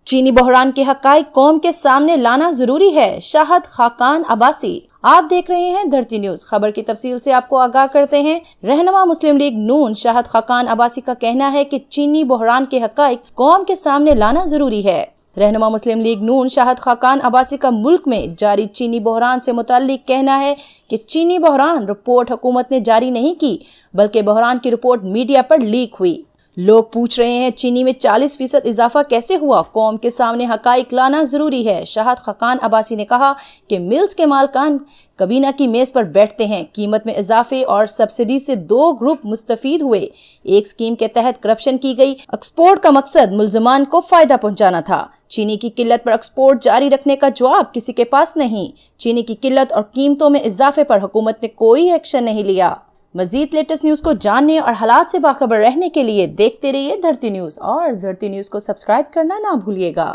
चीनी बहरान के हक़ाइक़ कौम के सामने लाना जरूरी है, शाहद खाकान अब्बासी। आप देख रहे हैं धरती न्यूज। खबर की तफसील से आपको आगाह करते हैं। रहनुमा मुस्लिम लीग नून शाहद खाकान अब्बासी का कहना है कि चीनी बहरान के हक़ाइक़ कौम के सामने लाना जरूरी है। रहनुमा मुस्लिम लीग नून शाहद खाकान अब्बासी का मुल्क में जारी चीनी बहरान से मुताल्लिक कहना है कि चीनी बहरान रिपोर्ट हुकूमत ने जारी नहीं की, बल्कि बहरान की रिपोर्ट मीडिया पर लीक हुई। लोग पूछ रहे हैं चीनी में 40% इजाफा कैसे हुआ, कौम के सामने हक़ाइक़ लाना जरूरी है। शाहद खाकान अब्बासी ने कहा कि मिल्स के मालकान कबीना की मेज पर बैठते हैं। कीमत में इजाफे और सब्सिडी से 2 ग्रुप मुस्तफीद हुए। एक स्कीम के तहत करप्शन की गई। एक्सपोर्ट का मकसद मुल्ज़मान को फायदा पहुंचाना था। चीनी की किल्लत पर एक्सपोर्ट जारी रखने का जवाब किसी के पास नहीं। चीनी की किल्लत और कीमतों में इजाफे पर हुकूमत ने कोई एक्शन नहीं लिया। मजीद लेटेस्ट न्यूज को जानने और हालात से बाखबर रहने के लिए देखते रहिए धरती न्यूज और धरती न्यूज को सब्सक्राइब करना ना भूलिएगा।